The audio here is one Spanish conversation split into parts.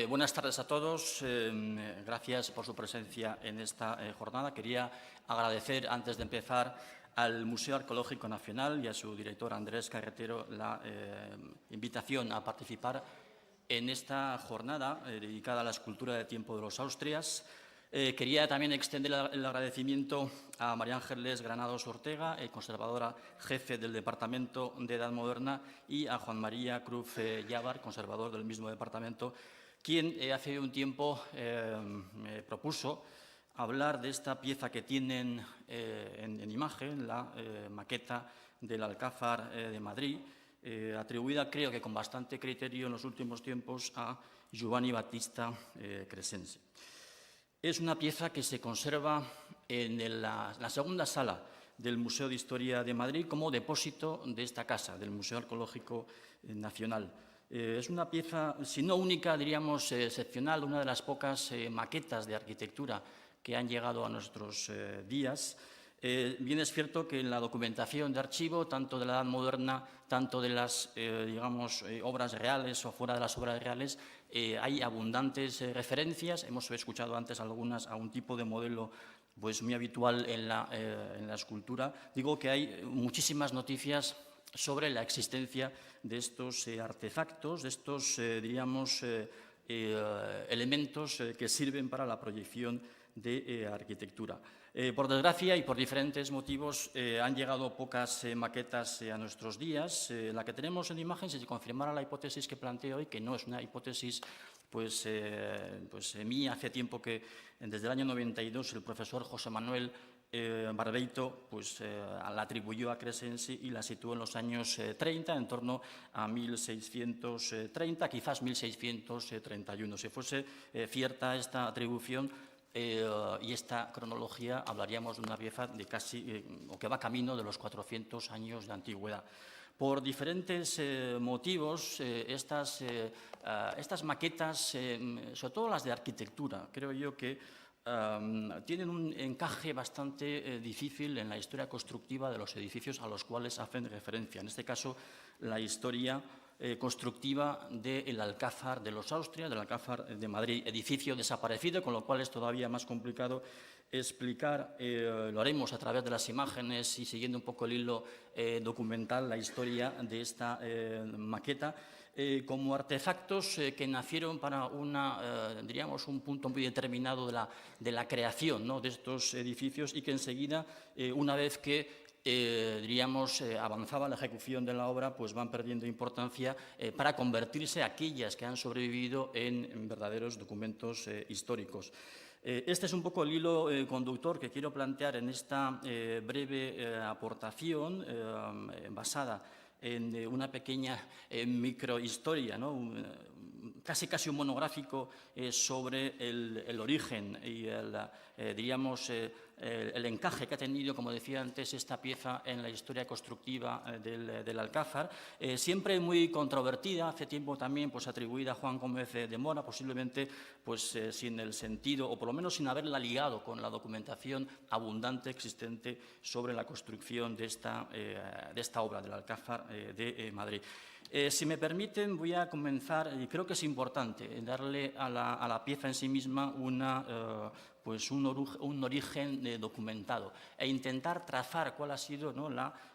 Buenas tardes a todos. Gracias por su presencia en esta jornada. Quería agradecer, antes de empezar, al Museo Arqueológico Nacional y a su director, Andrés Carretero, la invitación a participar en esta jornada dedicada a la escultura de tiempo de los Austrias. Quería también extender el agradecimiento a María Ángeles Granados Ortega, conservadora jefe del Departamento de Edad Moderna, y a Juan María Cruz Llávar, conservador del mismo departamento, quien hace un tiempo me propuso hablar de esta pieza que tienen en imagen, la maqueta del Alcázar de Madrid, atribuida, creo que con bastante criterio en los últimos tiempos, a Giovanni Battista Crescenzi. Es una pieza que se conserva en la segunda sala del Museo de Historia de Madrid como depósito de esta casa, del Museo Arqueológico Nacional. Es una pieza, si no única, diríamos excepcional, una de las pocas maquetas de arquitectura que han llegado a nuestros días. Bien es cierto que en la documentación de archivo, tanto de la Edad Moderna, tanto de las obras reales o fuera de las obras reales, hay abundantes referencias. Hemos escuchado antes algunas a un tipo de modelo pues, muy habitual en la escultura. Digo que hay muchísimas noticias sobre la existencia de estos artefactos, de estos, elementos que sirven para la proyección de arquitectura. Por desgracia y por diferentes motivos han llegado pocas maquetas a nuestros días. La que tenemos en imagen, si se confirmara la hipótesis que planteo hoy, que no es una hipótesis mía, hace tiempo que desde el año 92 el profesor José Manuel Barbeito la atribuyó a Crescenzi y la situó en los años 30, en torno a 1630, quizás 1631. Si fuese cierta esta atribución y esta cronología, hablaríamos de una pieza de casi, o que va camino de los 400 años de antigüedad. Por diferentes motivos, estas maquetas, sobre todo las de arquitectura, creo yo que tienen un encaje bastante difícil en la historia constructiva de los edificios a los cuales hacen referencia. En este caso, la historia constructiva del Alcázar de los Austrias, del Alcázar de Madrid, edificio desaparecido, con lo cual es todavía más complicado explicar, lo haremos a través de las imágenes y siguiendo un poco el hilo documental, la historia de esta maqueta, como artefactos que nacieron para un punto muy determinado de la creación, ¿no?, de estos edificios, y que enseguida, una vez que avanzaba la ejecución de la obra, pues van perdiendo importancia para convertirse aquellas que han sobrevivido en verdaderos documentos históricos. Este es un poco el hilo conductor que quiero plantear en esta breve aportación basada en una pequeña microhistoria, ¿no?, casi un monográfico sobre el origen y el encaje que ha tenido, como decía antes, esta pieza en la historia constructiva del Alcázar, siempre muy controvertida, hace tiempo también atribuida a Juan Gómez de Mora, posiblemente sin el sentido, o por lo menos sin haberla ligado con la documentación abundante existente sobre la construcción de esta obra del Alcázar de Madrid. Si me permiten, voy a comenzar, y creo que es importante darle a la pieza en sí misma un origen documentado e intentar trazar cuál ha sido, ¿no?,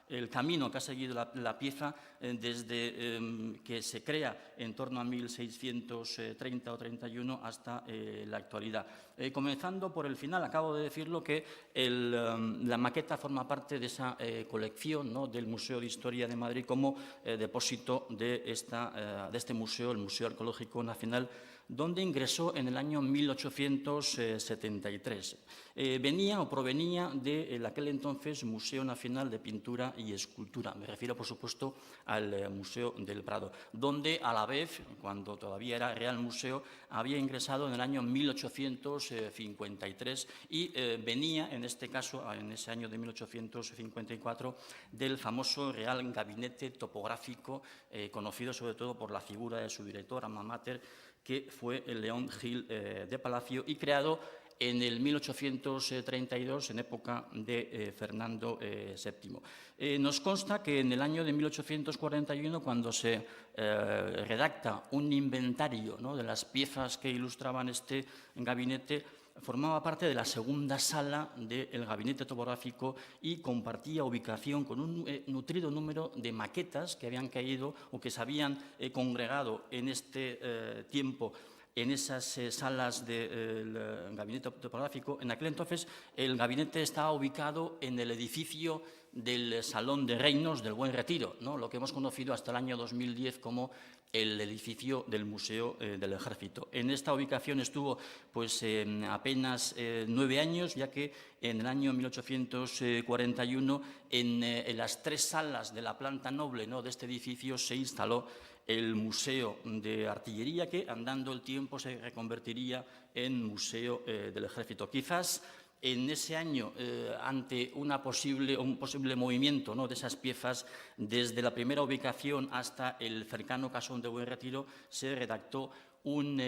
el camino que ha seguido la pieza desde que se crea en torno a 1630 o 31 hasta la actualidad. Comenzando por el final, acabo de decirlo que la maqueta forma parte de esa colección, ¿no?, del Museo de Historia de Madrid como depósito de este museo, el Museo Arqueológico Nacional, donde ingresó en el año 1873. Venía o provenía de aquel entonces Museo Nacional de Pintura y Escultura. Me refiero, por supuesto, al Museo del Prado, donde a la vez, cuando todavía era Real Museo, había ingresado en el año 1853 y venía, en este caso, en ese año de 1854, del famoso Real Gabinete Topográfico, conocido sobre todo por la figura de su director, alma mater, que fue el León Gil de Palacio, y creado en el 1832, en época de Fernando VII. Nos consta que en el año de 1841, cuando se redacta un inventario, ¿no?, de las piezas que ilustraban este gabinete, formaba parte de la segunda sala del gabinete topográfico y compartía ubicación con un nutrido número de maquetas que habían caído o que se habían congregado en este tiempo en esas salas del gabinete topográfico. En aquel entonces el gabinete estaba ubicado en el edificio del Salón de Reinos del Buen Retiro, ¿no?, lo que hemos conocido hasta el año 2010 como el edificio del Museo del Ejército. En esta ubicación estuvo pues, apenas 9 años, ya que en el año 1841 en las 3 salas de la planta noble, ¿no?, de este edificio se instaló el Museo de Artillería, que andando el tiempo se reconvertiría en Museo del Ejército. Quizás en ese año, ante un posible movimiento, ¿no?, de esas piezas, desde la primera ubicación hasta el cercano Casón de Buen Retiro, se redactó un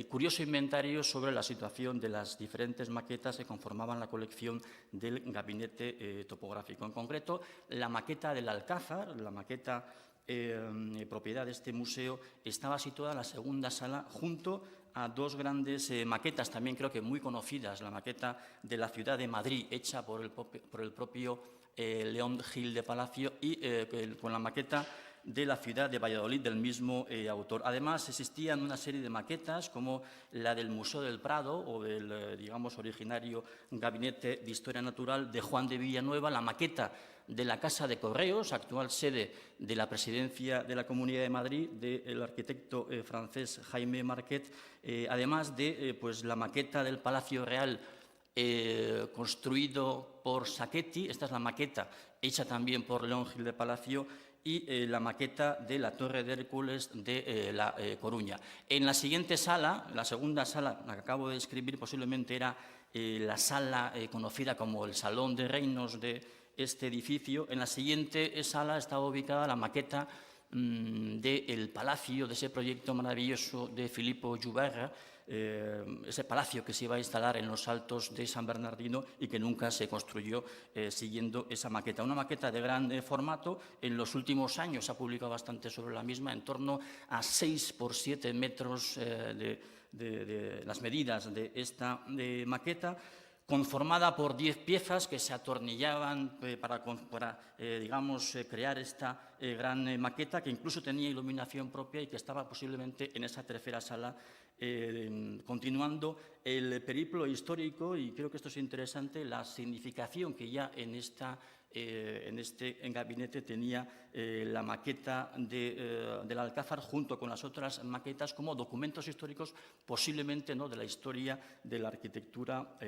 curioso inventario sobre la situación de las diferentes maquetas que conformaban la colección del gabinete topográfico. En concreto, la maqueta del Alcázar, la maqueta propiedad de este museo, estaba situada en la segunda sala junto a 2 grandes maquetas, también creo que muy conocidas, la maqueta de la ciudad de Madrid, hecha por el propio León Gil de Palacio, y con la maqueta de la ciudad de Valladolid del mismo autor. Además, existían una serie de maquetas como la del Museo del Prado o del, digamos, originario Gabinete de Historia Natural de Juan de Villanueva, la maqueta de la Casa de Correos, actual sede de la Presidencia de la Comunidad de Madrid, del arquitecto francés Jaime Marquet, además de pues, la maqueta del Palacio Real construido por Sacchetti. Esta es la maqueta hecha también por León Gil de Palacio, y la maqueta de la Torre de Hércules de La Coruña. En la siguiente sala, la segunda sala, la que acabo de describir, posiblemente era la sala conocida como el Salón de Reinos de este edificio. En la siguiente sala estaba ubicada la maqueta del palacio, de ese proyecto maravilloso de Filippo Juvarra, ese palacio que se iba a instalar en los Altos de San Bernardino y que nunca se construyó siguiendo esa maqueta. Una maqueta de gran formato. En los últimos años se ha publicado bastante sobre la misma, en torno a 6 por 7 metros de las medidas de esta maqueta, conformada por 10 piezas que se atornillaban para digamos, crear esta gran maqueta, que incluso tenía iluminación propia y que estaba posiblemente en esa tercera sala, continuando el periplo histórico. Y creo que esto es interesante, la significación que ya en este gabinete tenía la maqueta del Alcázar, junto con las otras maquetas, como documentos históricos posiblemente, ¿no?, de la historia de la arquitectura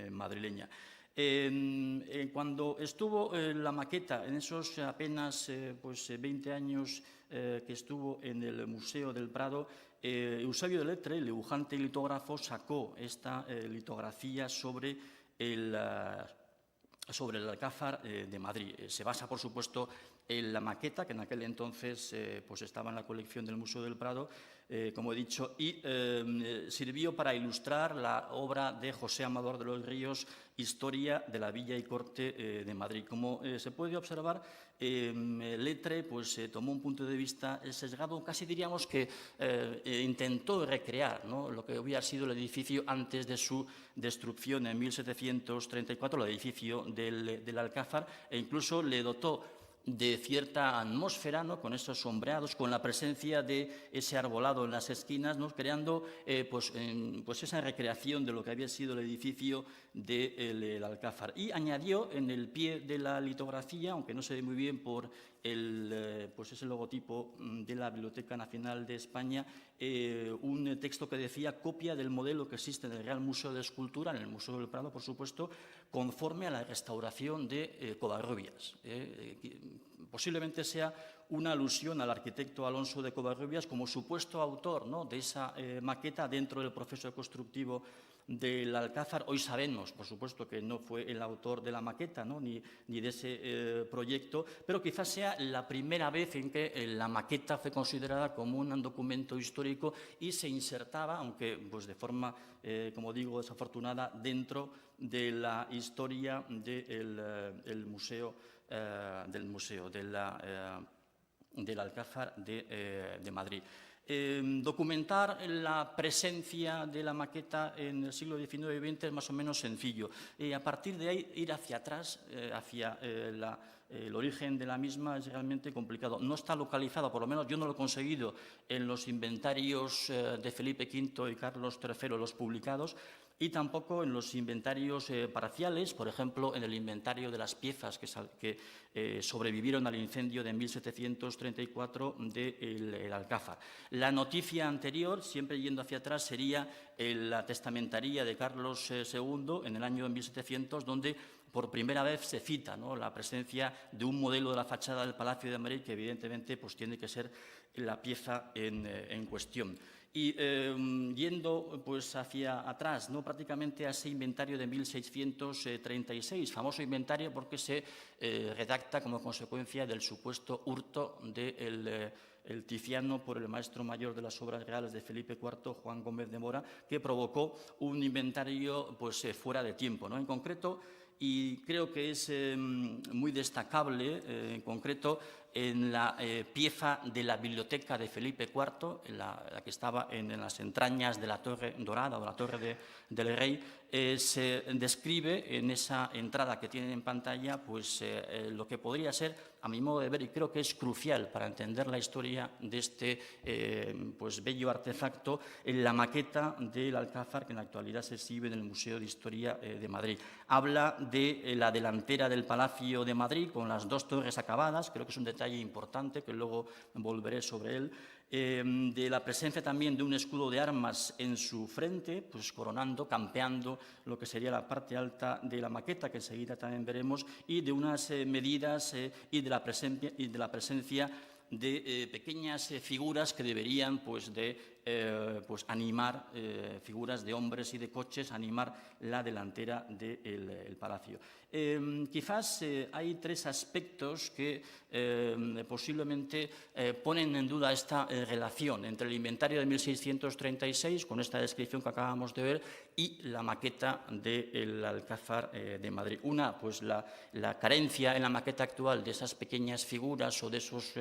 madrileña. Cuando estuvo la maqueta, en esos apenas 20 años que estuvo en el Museo del Prado, Eusebio de Lettre, el dibujante y litógrafo, sacó esta litografía sobre el Alcázar de Madrid. Se basa, por supuesto, en la maqueta, que en aquel entonces estaba en la colección del Museo del Prado, como he dicho, y sirvió para ilustrar la obra de José Amador de los Ríos, Historia de la Villa y Corte de Madrid. Como se puede observar, Lettre tomó un punto de vista sesgado, casi diríamos que intentó recrear, ¿no?, lo que hubiera sido el edificio antes de su destrucción en 1734, el edificio del Alcázar, e incluso le dotó de cierta atmósfera, ¿no?, con esos sombreados, con la presencia de ese arbolado en las esquinas, ¿no?, creando esa recreación de lo que había sido el edificio del Alcázar. Y añadió en el pie de la litografía, aunque no se ve muy bien por ese logotipo de la Biblioteca Nacional de España, un texto que decía: copia del modelo que existe en el Real Museo de Escultura, en el Museo del Prado, por supuesto, conforme a la restauración de Covarrubias. posiblemente sea una alusión al arquitecto Alonso de Covarrubias como supuesto autor, ¿no?, de esa maqueta dentro del proceso constructivo del Alcázar. Hoy sabemos, por supuesto, que no fue el autor de la maqueta, ¿no?, ni de ese proyecto, pero quizás sea la primera vez en que la maqueta fue considerada como un documento histórico y se insertaba, aunque pues, de forma, como digo, desafortunada, dentro de la historia del museo, del Alcázar de Madrid. Documentar la presencia de la maqueta en el siglo XIX y XX es más o menos sencillo. A partir de ahí, ir hacia atrás, hacia el origen de la misma, es realmente complicado. No está localizado, por lo menos yo no lo he conseguido, en los inventarios de Felipe V y Carlos III, los publicados, y tampoco en los inventarios parciales, por ejemplo, en el inventario de las piezas que sobrevivieron al incendio de 1734 del Alcázar. La noticia anterior, siempre yendo hacia atrás, sería la testamentaría de Carlos II en el año 1700, donde por primera vez se cita, ¿no?, la presencia de un modelo de la fachada del Palacio de Madrid que evidentemente pues, tiene que ser la pieza en cuestión. Y yendo pues, hacia atrás, ¿no?, prácticamente a ese inventario de 1636, famoso inventario porque se redacta como consecuencia del supuesto hurto del Tiziano por el maestro mayor de las obras reales de Felipe IV, Juan Gómez de Mora, que provocó un inventario pues, fuera de tiempo, ¿no? En concreto, y creo que es muy destacable, en concreto, en la pieza de la biblioteca de Felipe IV, la que estaba en las entrañas de la Torre Dorada o la Torre del Rey, se describe en esa entrada que tienen en pantalla pues, lo que podría ser, a mi modo de ver, y creo que es crucial para entender la historia de este pues, bello artefacto, en la maqueta del Alcázar que en la actualidad se exhibe en el Museo de Historia de Madrid. Habla de la delantera del Palacio de Madrid con las dos torres acabadas, creo que es un detalle importante que luego volveré sobre él, de la presencia también de un escudo de armas en su frente, pues coronando, campeando lo que sería la parte alta de la maqueta, que enseguida también veremos, y de unas medidas y de la presencia de pequeñas figuras que deberían pues, pues animar, figuras de hombres y de coches, animar la delantera del palacio. Quizás hay tres aspectos que posiblemente ponen en duda esta relación entre el inventario de 1636, con esta descripción que acabamos de ver, y la maqueta del Alcázar de Madrid. Una, pues la carencia en la maqueta actual de esas pequeñas figuras o de esos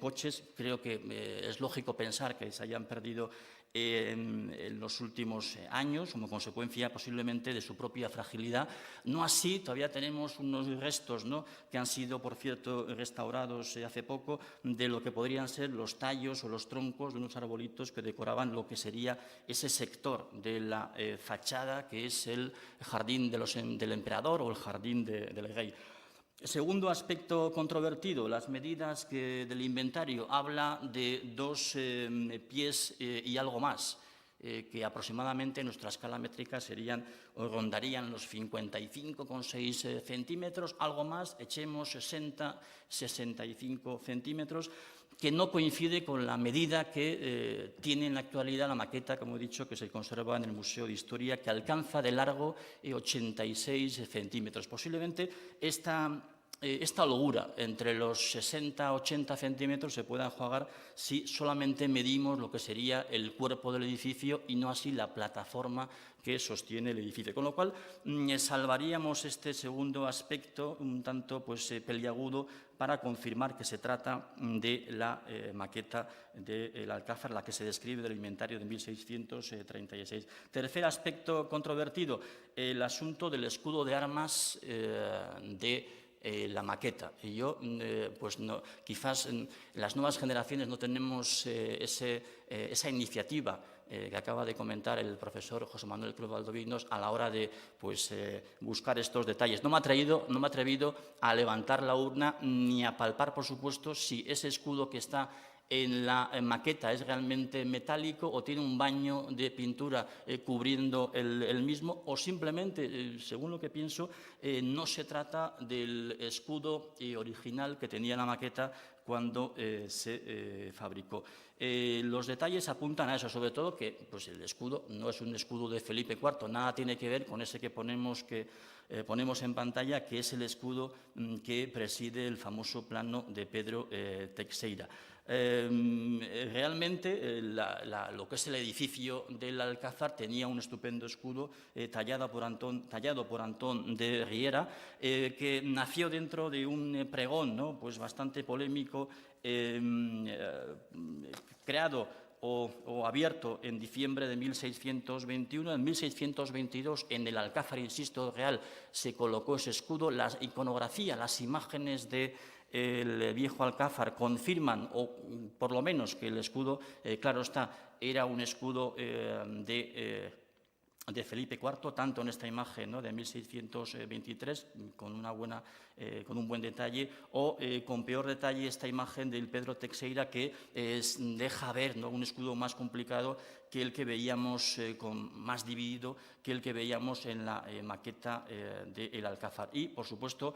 coches, creo que es lógico pensar que se hayan perdido en los últimos años, como consecuencia posiblemente de su propia fragilidad. No así, todavía tenemos unos restos, ¿no?, que han sido, por cierto, restaurados hace poco, de lo que podrían ser los tallos o los troncos de unos arbolitos que decoraban lo que sería ese sector de la fachada, que es el jardín del emperador o el jardín del rey. Segundo aspecto controvertido, las medidas del inventario. Habla de 2 pies y algo más, que aproximadamente en nuestra escala métrica serían o rondarían los 55,6 centímetros, algo más, echemos 65 centímetros, que no coincide con la medida que tiene en la actualidad la maqueta, como he dicho, que se conserva en el Museo de Historia, que alcanza de largo 86 centímetros. Posiblemente esta holgura entre los 60-80 centímetros se pueda enjuagar si solamente medimos lo que sería el cuerpo del edificio y no así la plataforma que sostiene el edificio. Con lo cual, salvaríamos este segundo aspecto un tanto pues, peliagudo para confirmar que se trata de la maqueta del Alcázar, la que se describe del inventario de 1636. Tercer aspecto controvertido, el asunto del escudo de armas de la maqueta. Y yo, pues no, quizás las nuevas generaciones no tenemos esa iniciativa que acaba de comentar el profesor José Manuel Cruz Valdovinos a la hora de pues, buscar estos detalles. No me he atrevido a levantar la urna ni a palpar, por supuesto, si ese escudo que está en la maqueta es realmente metálico o tiene un baño de pintura cubriendo el mismo, o simplemente, según lo que pienso, no se trata del escudo original que tenía la maqueta cuando se fabricó. Los detalles apuntan a eso, sobre todo que pues, el escudo no es un escudo de Felipe IV, nada tiene que ver con ese que ponemos en pantalla, que es el escudo que preside el famoso plano de Pedro Teixeira. Realmente lo que es el edificio del Alcázar tenía un estupendo escudo tallado por Antón de Riera, que nació dentro de un pregón, ¿no? Pues bastante polémico, creado o abierto en diciembre de 1621. En 1622, en el Alcázar, insisto, real, se colocó ese escudo. La iconografía, las imágenes del viejo Alcázar confirman, o por lo menos que el escudo, claro está, era un escudo de Felipe IV, tanto en esta imagen, ¿no?, de 1623, con un buen detalle, o con peor detalle esta imagen del Pedro Teixeira, que deja ver, ¿no?, un escudo más complicado que el que veíamos, más dividido, que el que veíamos en la maqueta del Alcázar. Y, por supuesto,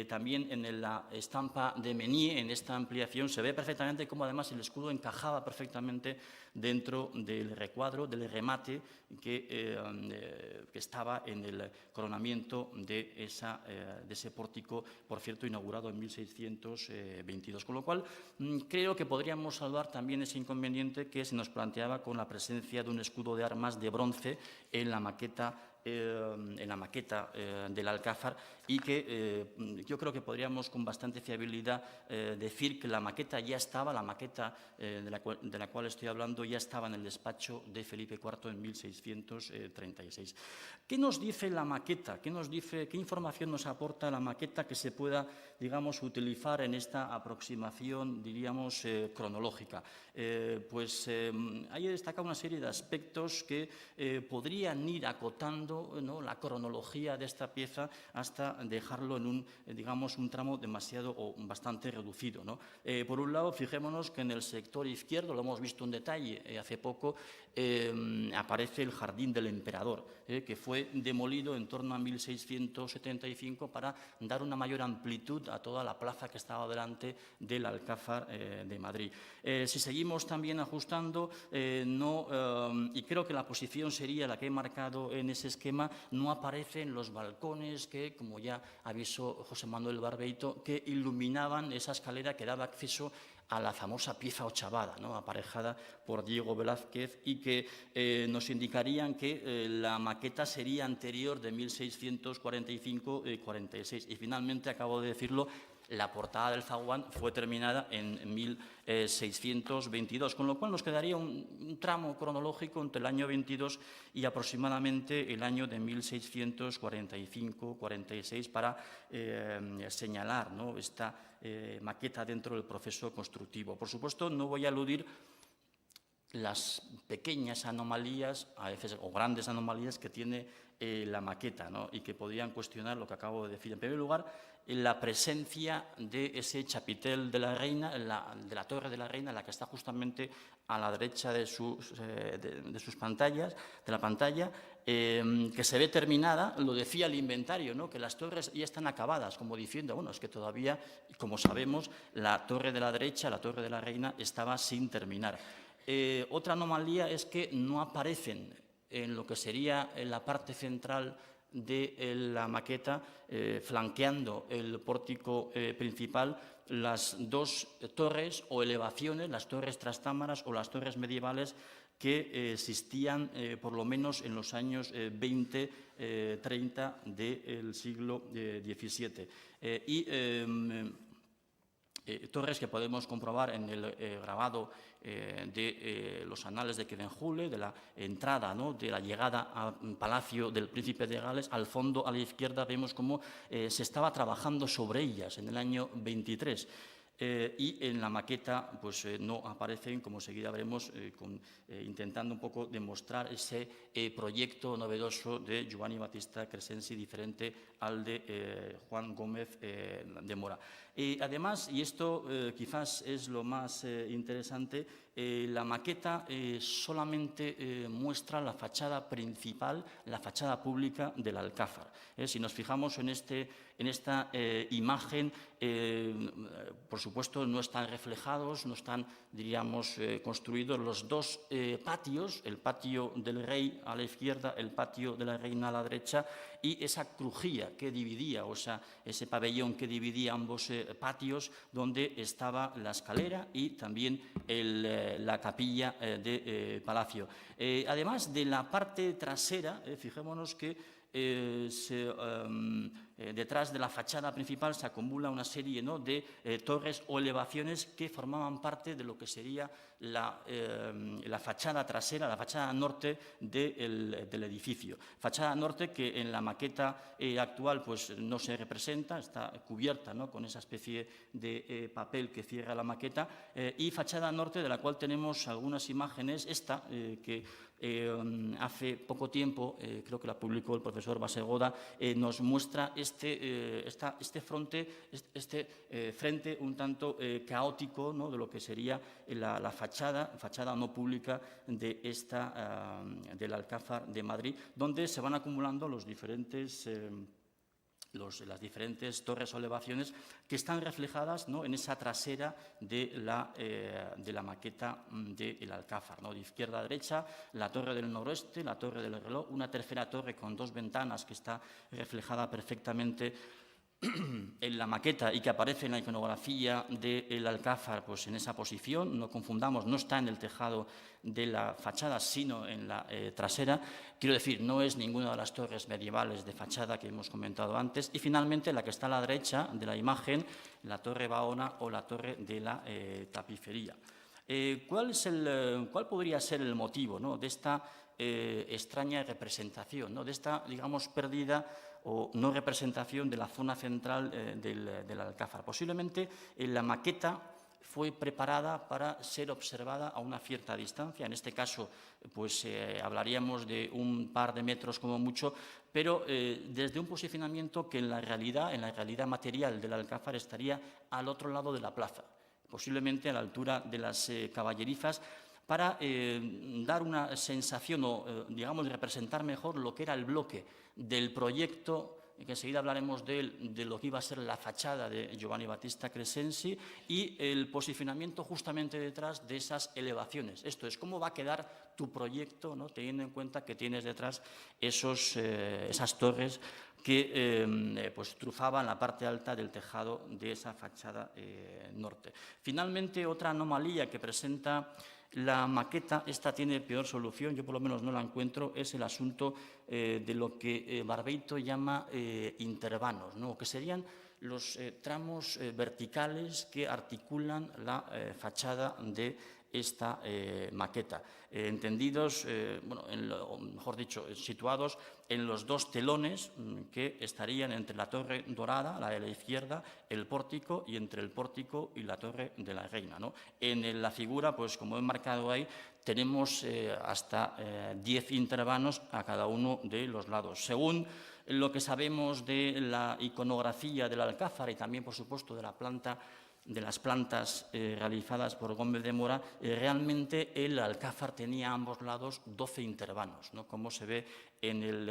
también en la estampa de Menier, en esta ampliación, se ve perfectamente cómo además el escudo encajaba perfectamente dentro del recuadro, del remate que estaba en el coronamiento de ese pórtico, por cierto, inaugurado en 1622. Con lo cual, creo que podríamos salvar también ese inconveniente que se nos planteaba con la presencia de un escudo de armas de bronce en la maqueta del Alcázar, y que yo creo que podríamos con bastante fiabilidad decir que la maqueta ya estaba, la maqueta de la cual estoy hablando ya estaba en el despacho de Felipe IV en 1636. ¿Qué nos dice la maqueta? ¿Qué información nos aporta la maqueta que se pueda, digamos, utilizar en esta aproximación, diríamos, cronológica? Pues hay que destacar una serie de aspectos que podrían ir acotando, ¿no?, la cronología de esta pieza hasta dejarlo en un tramo demasiado o bastante reducido, ¿no? Por un lado, fijémonos que en el sector izquierdo, lo hemos visto en detalle hace poco, aparece el Jardín del Emperador, que fue demolido en torno a 1675 para dar una mayor amplitud a toda la plaza que estaba delante del Alcázar de Madrid. Si seguimos también ajustando, y creo que la posición sería la que he marcado en ese esquema, no aparecen los balcones que, como ya avisó José Manuel Barbeito, que iluminaban esa escalera que daba acceso a la famosa pieza ochavada, ¿no?, aparejada por Diego Velázquez, y que nos indicarían que la maqueta sería anterior de 1645-46. Y finalmente, acabo de decirlo, la portada del zaguán fue terminada en 1622, con lo cual nos quedaría un tramo cronológico entre el año 22 y aproximadamente el año de 1645-46 para señalar, ¿no?, esta maqueta dentro del proceso constructivo. Por supuesto, no voy a eludir las pequeñas anomalías, a veces, o grandes anomalías que tiene la maqueta, ¿no?, y que podrían cuestionar lo que acabo de decir. En primer lugar, la presencia de ese chapitel de la Reina, de la Torre de la Reina, la que está justamente a la derecha de sus pantallas, de la pantalla, que se ve terminada. Lo decía el inventario, ¿no?, que las torres ya están acabadas, como diciendo, bueno, es que todavía, como sabemos, la torre de la derecha, la Torre de la Reina, estaba sin terminar. Otra anomalía es que no aparecen en lo que sería en la parte central de la maqueta, flanqueando el pórtico principal, las dos torres o elevaciones, las torres trastámaras o las torres medievales que existían por lo menos en los años 20, 30 del siglo XVII. Torres que podemos comprobar en el grabado de los anales de Quevenjule, de la entrada, ¿no?, de la llegada al palacio del príncipe de Gales. Al fondo, a la izquierda, vemos cómo se estaba trabajando sobre ellas en el año 23. y en la maqueta pues, no aparecen, como enseguida veremos, intentando un poco demostrar ese proyecto novedoso de Giovanni Battista Crescenzi diferente al de Juan Gómez de Mora. Además, y esto quizás es lo más interesante, la maqueta solamente muestra la fachada principal, la fachada pública del Alcázar. Si nos fijamos en esta imagen, por supuesto, no están reflejados, no están, diríamos, construidos los dos patios, el patio del rey a la izquierda, el patio de la reina a la derecha, y esa crujía que dividía, o sea, ese pabellón que dividía ambos patios, donde estaba la escalera y también la capilla de palacio. Además de la parte trasera, fijémonos que detrás de la fachada principal se acumula una serie, ¿no?, de torres o elevaciones que formaban parte de lo que sería la fachada trasera, la fachada norte del edificio. Fachada norte que en la maqueta actual pues, no se representa, está cubierta, ¿no?, con esa especie de papel que cierra la maqueta, y fachada norte de la cual tenemos algunas imágenes, esta que hace poco tiempo, creo que la publicó el profesor Basegoda, nos muestra este frente un tanto caótico, ¿no?, de lo que sería la fachada no pública de del Alcázar de Madrid, donde se van acumulando las diferentes torres o elevaciones que están reflejadas, ¿no?, en esa trasera de la maqueta del Alcázar, ¿no?, de izquierda a derecha, la torre del noroeste, la torre del reloj, una tercera torre con dos ventanas que está reflejada perfectamente en la maqueta y que aparece en la iconografía del Alcázar, pues en esa posición, no confundamos, no está en el tejado de la fachada, sino en la trasera. Quiero decir, no es ninguna de las torres medievales de fachada que hemos comentado antes. Y finalmente, la que está a la derecha de la imagen, la torre Baona o la torre de la tapicería. ¿Cuál podría ser el motivo, ¿no?, de esta extraña representación, ¿no?, de esta, digamos, pérdida o no representación de la zona central del Alcázar? Posiblemente la maqueta fue preparada para ser observada a una cierta distancia. En este caso, pues hablaríamos de un par de metros como mucho, pero desde un posicionamiento que en la realidad material del Alcázar estaría al otro lado de la plaza, posiblemente a la altura de las caballerizas, para dar una sensación o, digamos, representar mejor lo que era el bloque del proyecto, que enseguida hablaremos de lo que iba a ser la fachada de Giovanni Battista Crescenzi, y el posicionamiento justamente detrás de esas elevaciones. Esto es, cómo va a quedar tu proyecto, ¿no?, teniendo en cuenta que tienes detrás esas torres que pues, trufaban la parte alta del tejado de esa fachada norte. Finalmente, otra anomalía que presenta la maqueta, esta tiene peor solución, yo por lo menos no la encuentro, es el asunto de lo que Barbeito llama intervanos, ¿no?, que serían los tramos verticales que articulan la fachada de esta maqueta, entendidos, o mejor dicho, situados en los dos telones que estarían entre la torre dorada, la de la izquierda, el pórtico, y entre el pórtico y la torre de la reina, ¿no? En la figura, pues como he marcado ahí, tenemos hasta 10 intervanos a cada uno de los lados. Según lo que sabemos de la iconografía del Alcázar y también, por supuesto, de las plantas realizadas por Gómez de Mora, realmente el Alcázar tenía a ambos lados 12 intervanos, ¿no?, como se ve en el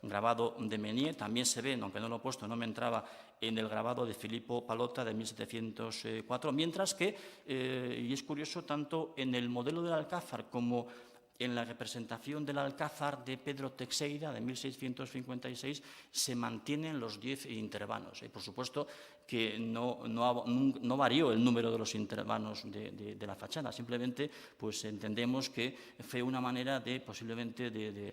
grabado de Menier. También se ve, aunque no lo he puesto, no me entraba, en el grabado de Filippo Palotta de 1704, mientras que, y es curioso, tanto en el modelo del Alcázar como en la representación del Alcázar de Pedro Teixeira de 1656 se mantienen los 10 intervanos. Por supuesto que no varió el número de los intervanos de la fachada, simplemente pues entendemos que fue una manera posiblemente de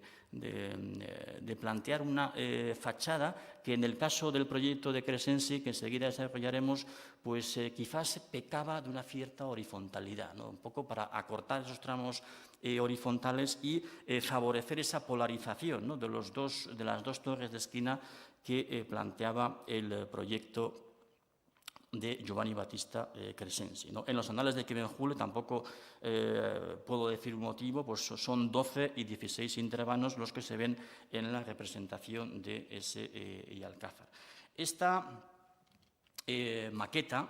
plantear una fachada que en el caso del proyecto de Crescenzi, que enseguida desarrollaremos, pues quizás pecaba de una cierta horizontalidad, ¿no?, un poco para acortar esos tramos horizontales y favorecer esa polarización, ¿no?, de las dos torres de esquina que planteaba el proyecto de Giovanni Battista Crescenzi, ¿no? En los anales de Quivenjule tampoco puedo decir un motivo, pues son 12 y 16 intervanos los que se ven en la representación de ese y Alcázar. Esta maqueta,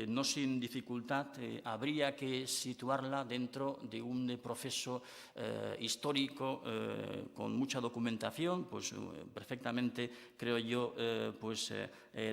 no sin dificultad, habría que situarla dentro de un proceso histórico con mucha documentación, pues perfectamente, creo yo,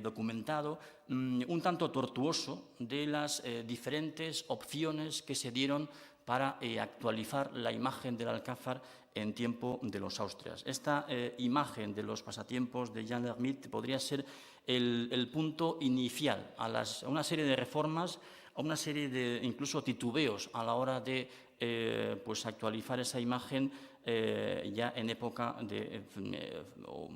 documentado, un tanto tortuoso de las diferentes opciones que se dieron para actualizar la imagen del Alcázar en tiempo de los Austrias. Esta imagen de los pasatiempos de Jan L'Hermite podría ser el punto inicial a una serie de reformas, a una serie de incluso titubeos a la hora de actualizar esa imagen ya en época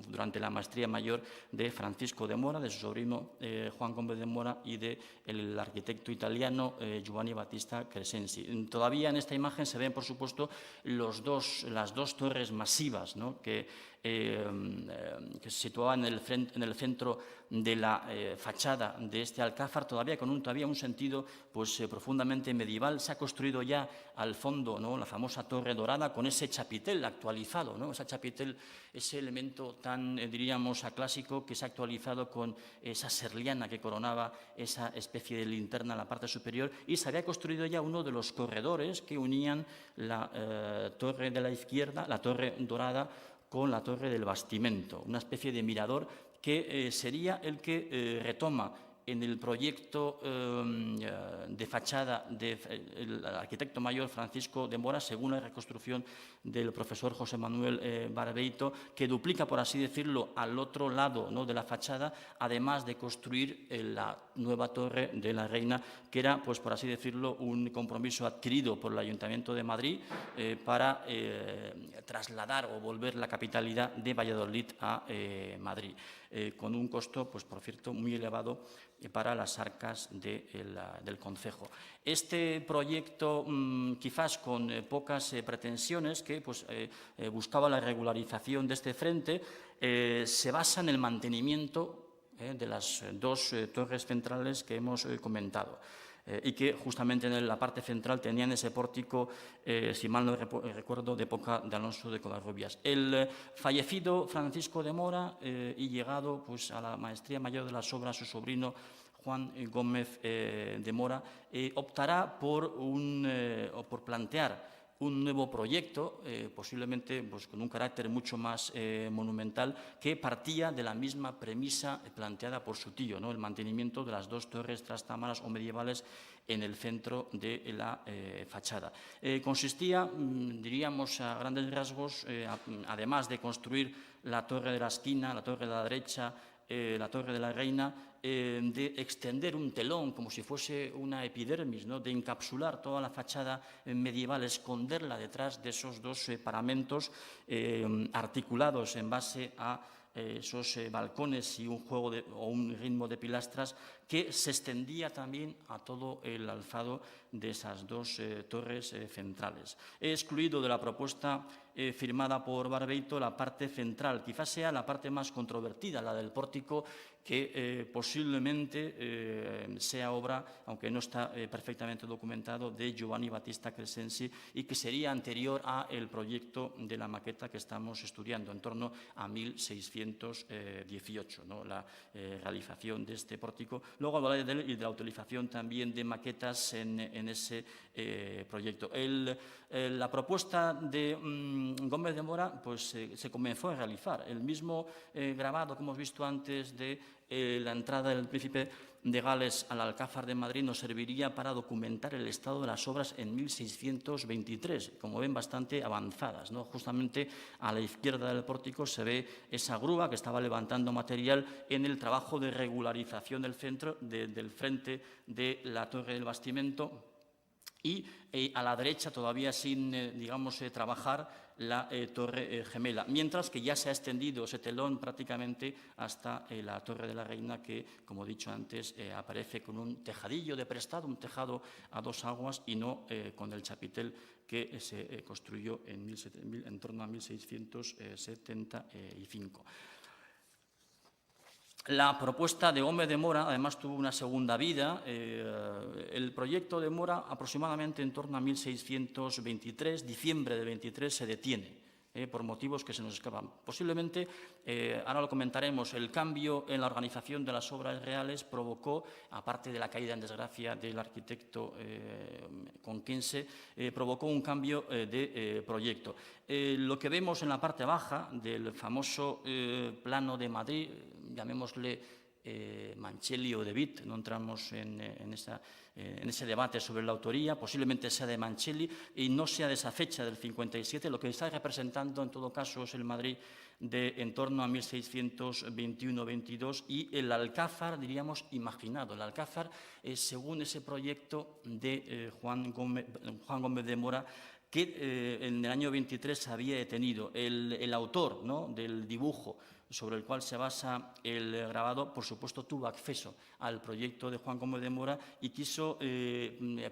durante la maestría mayor de Francisco de Mora, de su sobrino Juan Gómez de Mora y del arquitecto italiano Giovanni Battista Crescenzi. Todavía en esta imagen se ven, por supuesto, las dos torres masivas, ¿no?, que se situaban en el centro de la fachada de este Alcázar, todavía con un sentido profundamente medieval. Se ha construido ya al fondo, ¿no?, la famosa Torre Dorada con ese chapitel actualizado, ¿no?, ese chapitel, ese elemento tan, diríamos, aclásico, que se ha actualizado con esa serliana que coronaba esa especie de linterna en la parte superior, y se había construido ya uno de los corredores que unían la torre de la izquierda, la Torre Dorada, con la Torre del Bastimento, una especie de mirador que sería el que retoma en el proyecto de fachada del arquitecto mayor Francisco de Mora, según la reconstrucción del profesor José Manuel Barbeito, que duplica, por así decirlo, al otro lado, ¿no?, de la fachada, además de construir la nueva Torre de la Reina, que era, pues por así decirlo, un compromiso adquirido por el Ayuntamiento de Madrid para trasladar o volver la capitalidad de Valladolid a Madrid, con un costo, pues por cierto, muy elevado para las arcas del concejo. Este proyecto, quizás con pocas pretensiones, que buscaba la regularización de este frente, se basa en el mantenimiento de las dos torres centrales que hemos comentado. Y que justamente en la parte central tenían ese pórtico, si mal no recuerdo, de época de Alonso de Covarrubias. El fallecido Francisco de Mora y llegado a la maestría mayor de las obras su sobrino Juan Gómez de Mora, optará por plantear un nuevo proyecto, posiblemente con un carácter mucho más monumental, que partía de la misma premisa planteada por su tío, ¿no?, el mantenimiento de las dos torres trastámaras o medievales en el centro de la fachada. Consistía, diríamos a grandes rasgos, además de construir la torre de la esquina, la torre de la derecha, la Torre de la Reina, de extender un telón como si fuese una epidermis, ¿no?, de encapsular toda la fachada medieval, esconderla detrás de esos dos paramentos articulados en base a esos balcones y un ritmo de pilastras que se extendía también a todo el alzado de esas dos torres centrales. He excluido de la propuesta firmada por Barbeito la parte central, quizás sea la parte más controvertida, la del pórtico, que posiblemente sea obra, aunque no está perfectamente documentado, de Giovanni Battista Crescenzi, y que sería anterior al proyecto de la maqueta que estamos estudiando, en torno a 1618, ¿no?, la realización de este pórtico. Luego hablaré de él y de la utilización también de maquetas en ese proyecto. La propuesta de Gómez de Mora se comenzó a realizar. El mismo grabado que hemos visto antes de la entrada del príncipe de Gales al Alcázar de Madrid nos serviría para documentar el estado de las obras en 1623, como ven, bastante avanzadas, ¿no? Justamente a la izquierda del pórtico se ve esa grúa que estaba levantando material en el trabajo de regularización del frente de la Torre del Bastimento, y a la derecha, todavía sin, trabajar, la Torre Gemela, mientras que ya se ha extendido ese telón prácticamente hasta la Torre de la Reina, que, como he dicho antes, aparece con un tejadillo de prestado, un tejado a dos aguas, y no con el chapitel que se construyó en torno a 1675. La propuesta de Gómez de Mora, además, tuvo una segunda vida. El proyecto de Mora, aproximadamente en torno a 1623, diciembre de 23, se detiene. Por motivos que se nos escapan. Posiblemente, ahora lo comentaremos, el cambio en la organización de las obras reales provocó, aparte de la caída en desgracia del arquitecto conquense, provocó un cambio de proyecto. Lo que vemos en la parte baja del famoso plano de Madrid, llamémosle Mancelli o de Witt, no entramos en ese debate sobre la autoría, posiblemente sea de Mancelli y no sea de esa fecha del 57, lo que está representando en todo caso es el Madrid de en torno a 1621-22 y el Alcázar, diríamos, imaginado. El Alcázar, según ese proyecto de Juan Gómez de Mora, que en el año 23 había detenido. El autor, ¿no?, del dibujo sobre el cual se basa el grabado, por supuesto, tuvo acceso al proyecto de Juan Gómez de Mora y quiso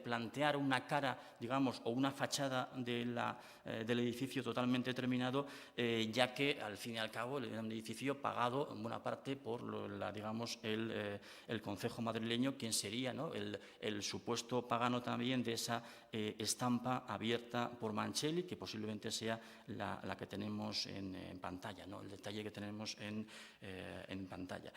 plantear una cara, digamos, o una fachada del edificio totalmente terminado, ya que, al fin y al cabo, era un edificio pagado en buena parte por, digamos, el concejo madrileño, quien sería, ¿no?, el supuesto pagano también de esa estampa abierta por Mancelli, que posiblemente sea la que tenemos en pantalla, ¿no?, el detalle que tenemos en pantalla.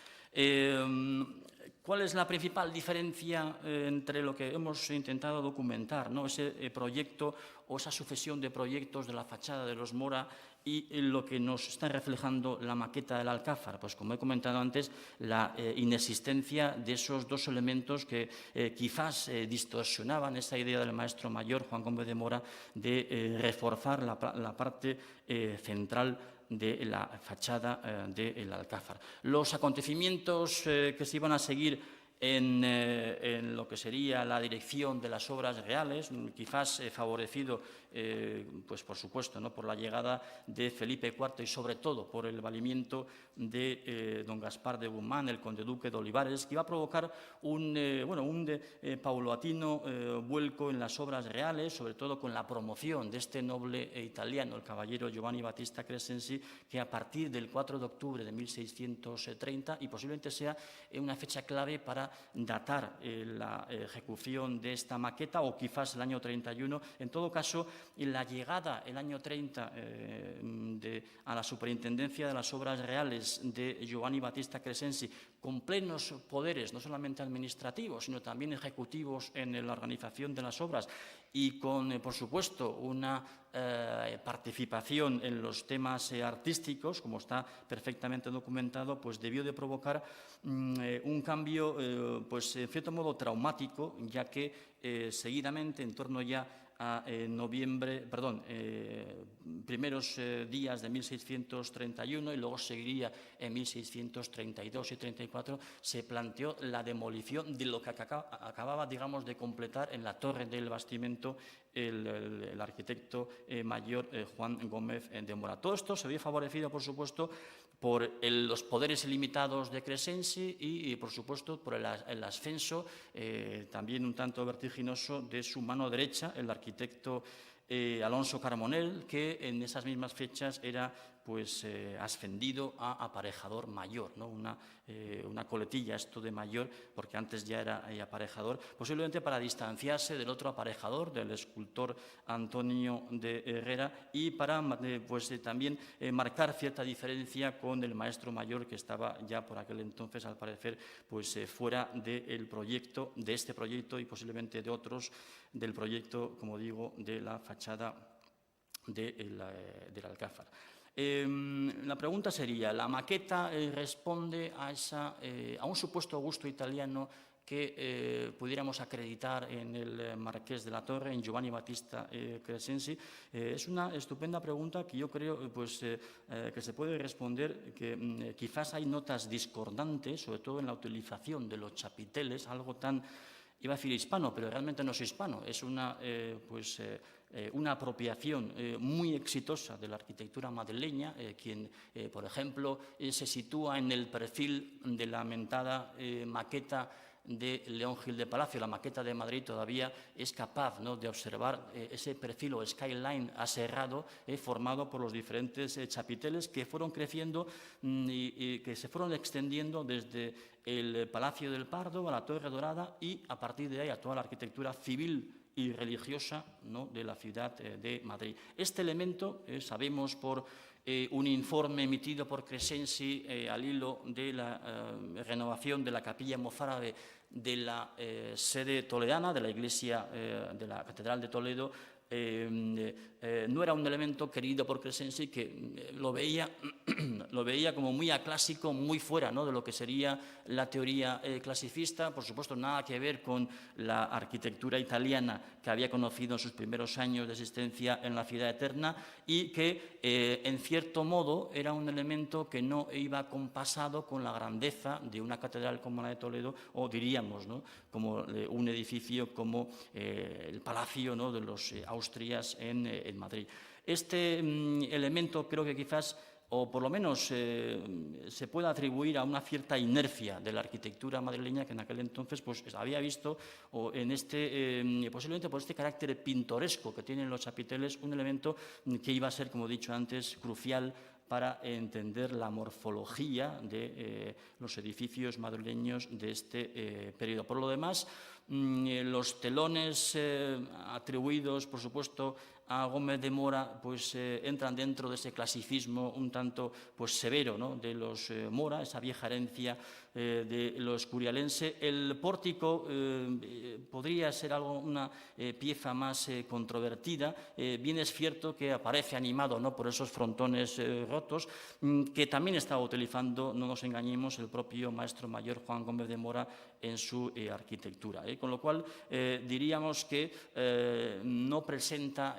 ¿Cuál es la principal diferencia entre lo que hemos intentado documentar, ¿no?, ese proyecto o esa sucesión de proyectos de la fachada de los Mora y lo que nos está reflejando la maqueta del Alcázar? Pues, como he comentado antes, la inexistencia de esos dos elementos que quizás distorsionaban esa idea del maestro mayor, Juan Gómez de Mora, de reforzar la parte central de la fachada del Alcázar. Los acontecimientos que se iban a seguir en lo que sería la dirección de las obras reales, quizás favorecido, pues por supuesto, ¿no?, por la llegada de Felipe IV y sobre todo por el valimiento de don Gaspar de Guzmán, el conde duque de Olivares, que iba a provocar un paulatino vuelco en las obras reales, sobre todo con la promoción de este noble italiano, el caballero Giovanni Battista Crescenzi, que a partir del 4 de octubre de 1630, y posiblemente sea una fecha clave para datar la ejecución de esta maqueta, o quizás el año 31. En todo caso, la llegada el año 30 a la superintendencia de las obras reales de Giovanni Battista Crescenzi, con plenos poderes, no solamente administrativos, sino también ejecutivos en la organización de las obras, y con, por supuesto, una participación en los temas artísticos, como está perfectamente documentado, pues debió de provocar un cambio, pues en cierto modo traumático, ya que seguidamente, en torno ya a primeros días de 1631 y luego seguiría en 1632 y 34, se planteó la demolición de lo que acababa, digamos, de completar en la torre del bastimento el arquitecto mayor Juan Gómez de Mora. Todo esto se vio favorecido, por supuesto, por los poderes ilimitados de Crescenzi y, por supuesto, por el ascenso también un tanto vertiginoso de su mano derecha, el arquitecto Alonso Carbonell, que en esas mismas fechas era pues ascendido a aparejador mayor, ¿no?, una coletilla esto de mayor, porque antes ya era aparejador, posiblemente para distanciarse del otro aparejador, del escultor Antonio de Herrera, y para pues también marcar cierta diferencia con el maestro mayor, que estaba ya por aquel entonces, al parecer, pues fuera del proyecto, de este proyecto y posiblemente de otros, del proyecto, como digo, de la fachada del Alcázar. La pregunta sería, ¿la maqueta responde a un supuesto gusto italiano que pudiéramos acreditar en el Marqués de la Torre, en Giovanni Battista Crescenzi? Es una estupenda pregunta que yo creo que se puede responder, que quizás hay notas discordantes, sobre todo en la utilización de los chapiteles, algo tan, iba a decir hispano, pero realmente no es hispano, es una apropiación muy exitosa de la arquitectura madrileña, quien, por ejemplo, se sitúa en el perfil de la mentada maqueta de León Gil de Palacio, la maqueta de Madrid, todavía es capaz, ¿no?, de observar ese perfil o skyline aserrado formado por los diferentes chapiteles que fueron creciendo y que se fueron extendiendo desde el Palacio del Pardo a la Torre Dorada y a partir de ahí a toda la arquitectura civil y religiosa, ¿no?, de la ciudad de Madrid. Este elemento, sabemos por un informe emitido por Crescenzi al hilo de la renovación de la capilla mozárabe de la sede toledana, de la iglesia de la Catedral de Toledo, no era un elemento querido por Crescenzi, que lo veía como muy aclásico, muy fuera, ¿no?, de lo que sería la teoría clasicista. Por supuesto, nada que ver con la arquitectura italiana que había conocido en sus primeros años de existencia en la Ciudad Eterna y que, en cierto modo, era un elemento que no iba compasado con la grandeza de una catedral como la de Toledo, o diríamos, ¿no?, como un edificio como el Palacio, ¿no?, de los Austrias en Madrid. Este elemento creo que quizás, o por lo menos se puede atribuir a una cierta inercia de la arquitectura madrileña que en aquel entonces pues, había visto, o en posiblemente por este carácter pintoresco que tienen los chapiteles, un elemento que iba a ser, como he dicho antes, crucial para entender la morfología de los edificios madrileños de este periodo. Por lo demás, los telones atribuidos, por supuesto, a Gómez de Mora, pues entran dentro de ese clasicismo un tanto pues severo, ¿no?, de los Mora, esa vieja herencia de lo escurialense. El pórtico podría ser una pieza más controvertida. Bien es cierto que aparece animado, ¿no?, por esos frontones rotos, que también estaba utilizando, no nos engañemos, el propio maestro mayor Juan Gómez de Mora en su arquitectura. Con lo cual, diríamos que no presenta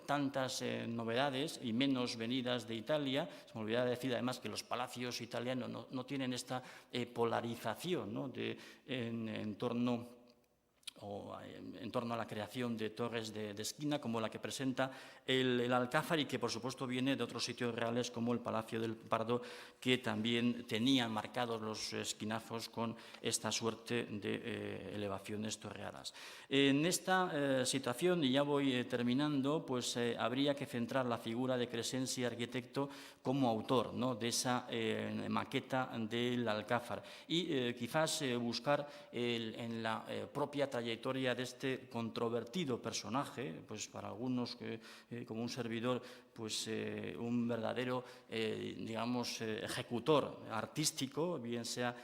tantas novedades y menos venidas de Italia. Se me olvidaba decir además que los palacios italianos no tienen esta polarización, ¿no?, en torno a la creación de torres de esquina como la que presenta el Alcázar, y que por supuesto viene de otros sitios reales como el Palacio del Pardo, que también tenían marcados los esquinazos con esta suerte de elevaciones torreadas. En esta situación, y ya voy terminando, pues habría que centrar la figura de Crescenzi, arquitecto, como autor, ¿no?, de esa maqueta del Alcázar, y quizás buscar en la propia trayectoria de este controvertido personaje, pues para algunos como un servidor, pues un verdadero, digamos, ejecutor artístico, bien sea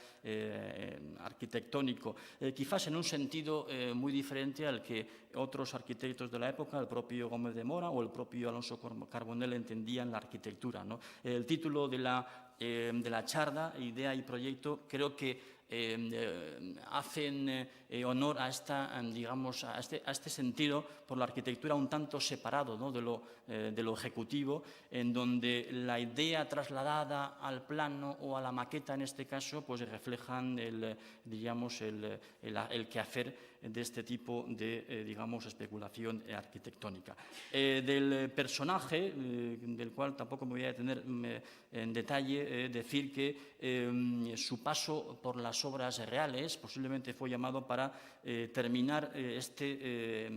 arquitectónico, quizás en un sentido muy diferente al que otros arquitectos de la época, el propio Gómez de Mora o el propio Alonso Carbonell, entendían la arquitectura, ¿no? El título de la charla, Idea y Proyecto, creo que hacen honor a este sentido por la arquitectura un tanto separado, ¿no?, de lo ejecutivo, en donde la idea trasladada al plano o a la maqueta, en este caso, pues reflejan el quehacer de este tipo de, especulación arquitectónica. Del personaje, del cual tampoco me voy a detener en detalle, decir que su paso por las obras reales posiblemente fue llamado para terminar este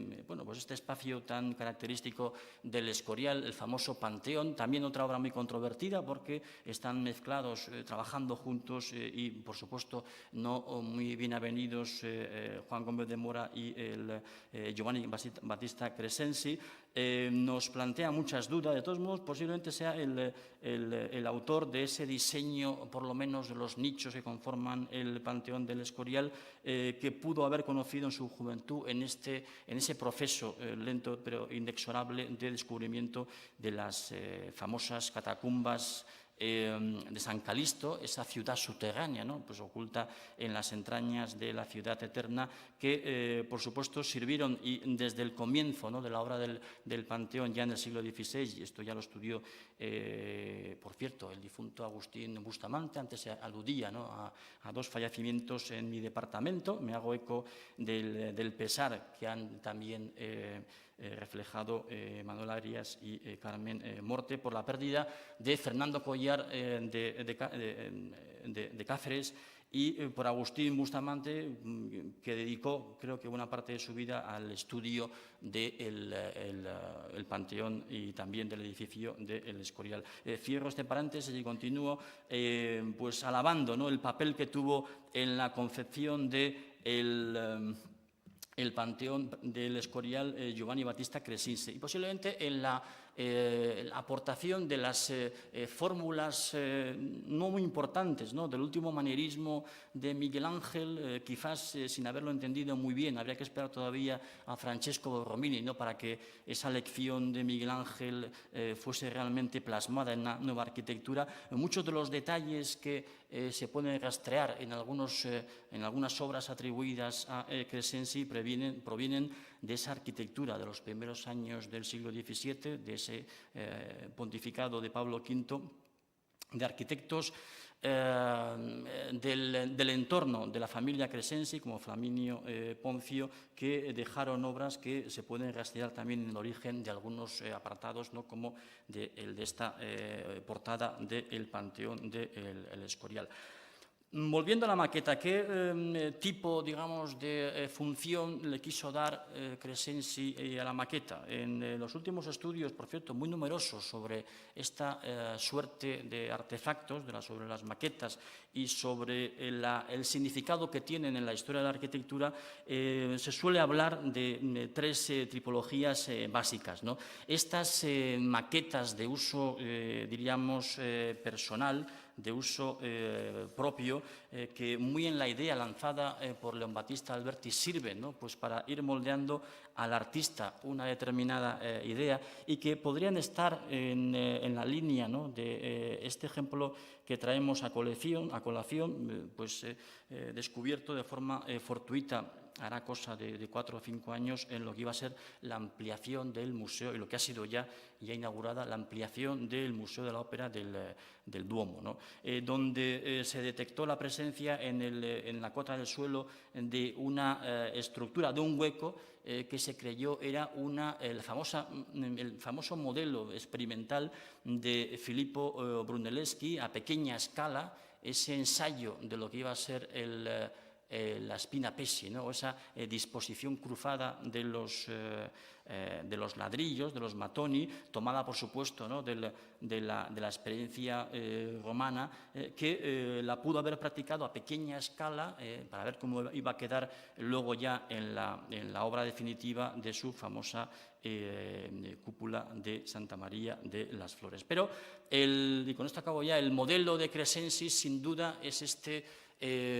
espacio tan característico del Escorial, el famoso Panteón. También otra obra muy controvertida porque están mezclados, trabajando juntos y, por supuesto, no muy bien avenidos Juan Gómez de Mora y Giovanni Battista Crescenzi. Nos plantea muchas dudas. De todos modos, posiblemente sea el autor de ese diseño, por lo menos de los nichos que conforman el Panteón del Escorial, que pudo haber conocido en su juventud en ese proceso lento pero inexorable de descubrimiento de las famosas catacumbas de San Calixto, esa ciudad subterránea, ¿no?, pues oculta en las entrañas de la ciudad eterna, que por supuesto sirvieron, y desde el comienzo, ¿no?, de la obra del Panteón, ya en el siglo XVI, y esto ya lo estudió, por cierto, el difunto Agustín Bustamante. Antes se aludía, ¿no?, a dos fallecimientos en mi departamento. Me hago eco del pesar que han también reflejado Manuel Arias y Carmen Morte, por la pérdida de Fernando Collar de Cáceres y por Agustín Bustamante, que dedicó, creo que buena parte de su vida al estudio del el Panteón y también del edificio del Escorial. Cierro este paréntesis y continúo pues alabando, ¿no?, el papel que tuvo en la concepción de el Panteón del Escorial Giovanni Battista Crescenzi, y posiblemente en la aportación de las fórmulas no muy importantes, ¿no?, del último manierismo de Miguel Ángel, quizás sin haberlo entendido muy bien. Habría que esperar todavía a Francesco Romini, ¿no?, para que esa lección de Miguel Ángel fuese realmente plasmada en la nueva arquitectura. Muchos de los detalles que se pueden rastrear en algunas obras atribuidas a Crescenzi provienen de esa arquitectura de los primeros años del siglo XVII, de ese pontificado de Pablo V, de arquitectos del entorno de la familia Crescenzi, como Flaminio Poncio, que dejaron obras que se pueden rastrear también en el origen de algunos apartados, ¿no?, como de esta portada del Panteón del Escorial. Volviendo a la maqueta, ¿qué tipo, digamos, de función le quiso dar Crescenzi a la maqueta? En los últimos estudios, por cierto, muy numerosos sobre esta suerte de artefactos, sobre las maquetas y sobre el significado que tienen en la historia de la arquitectura, se suele hablar de tres tipologías básicas, ¿no? Estas maquetas de uso, diríamos, personal, de uso propio, que muy en la idea lanzada por Leon Battista Alberti sirven, ¿no?, pues para ir moldeando al artista una determinada idea, y que podrían estar en la línea, ¿no?, de este ejemplo que traemos a colación, pues descubierto de forma fortuita, hará cosa de 4 o 5 años, en lo que iba a ser la ampliación del museo, y lo que ha sido ya inaugurada, la ampliación del Museo de la Ópera del Duomo, ¿no?, donde se detectó la presencia en la cota del suelo de una estructura, de un hueco que se creyó era el famoso modelo experimental de Filippo Brunelleschi a pequeña escala, ese ensayo de lo que iba a ser la spina pesi, ¿no?, o esa disposición cruzada de los ladrillos, de los mattoni, tomada, por supuesto, ¿no?, de la experiencia romana, que la pudo haber practicado a pequeña escala para ver cómo iba a quedar luego ya en la obra definitiva de su famosa cúpula de Santa María de las Flores. Pero, y con esto acabo ya, el modelo de Crescenzi sin duda es este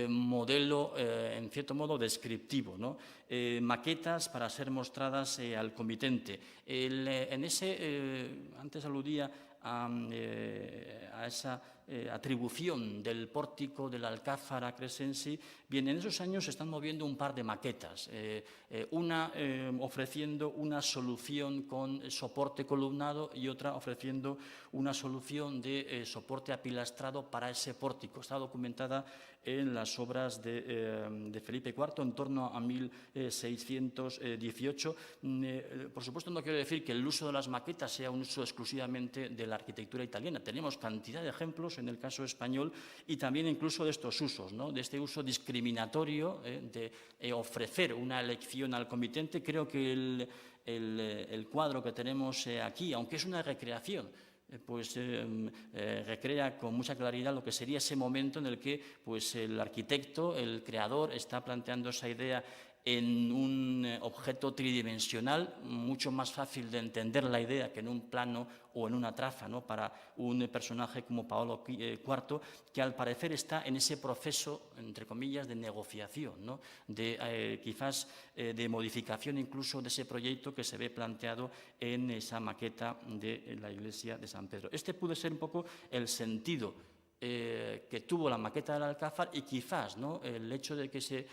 modelo, en cierto modo, descriptivo, ¿no? Maquetas para ser mostradas al comitente. Antes aludía a esa atribución del pórtico del Alcázar a Crescenzi. Bien, en esos años se están moviendo un par de maquetas, una ofreciendo una solución con soporte columnado y otra ofreciendo una solución de soporte apilastrado para ese pórtico. Está documentada en las obras de Felipe IV en torno a 1618. Por supuesto, no quiero decir que el uso de las maquetas sea un uso exclusivamente de la arquitectura italiana. Tenemos cantidad de ejemplos en el caso español y también incluso de estos usos, ¿no?, de este uso discriminatorio de ofrecer una elección al comitente. Creo que el cuadro que tenemos aquí, aunque es una recreación, pues recrea con mucha claridad lo que sería ese momento en el que pues, el arquitecto, el creador, está planteando esa idea en un objeto tridimensional, mucho más fácil de entender la idea que en un plano o en una traza, ¿no?, para un personaje como Paolo IV, que al parecer está en ese proceso, entre comillas, de negociación, ¿no?, quizás de modificación incluso de ese proyecto que se ve planteado en esa maqueta de la iglesia de San Pedro. Este puede ser un poco el sentido que tuvo la maqueta del Alcázar, y quizás, ¿no?, el hecho de que se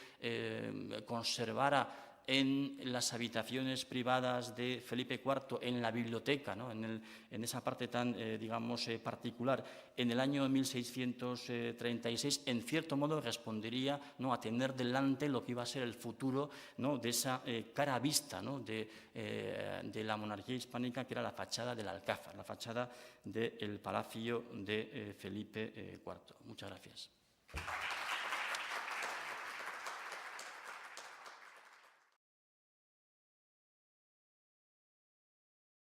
conservara en las habitaciones privadas de Felipe IV, en la biblioteca, ¿no? en esa parte tan, digamos, particular, en el año 1636, en cierto modo respondería, ¿no?, a tener delante lo que iba a ser el futuro, ¿no?, de esa cara vista, ¿no?, de la monarquía hispánica, que era la fachada del Alcázar, la fachada del Palacio de Felipe IV. Muchas gracias.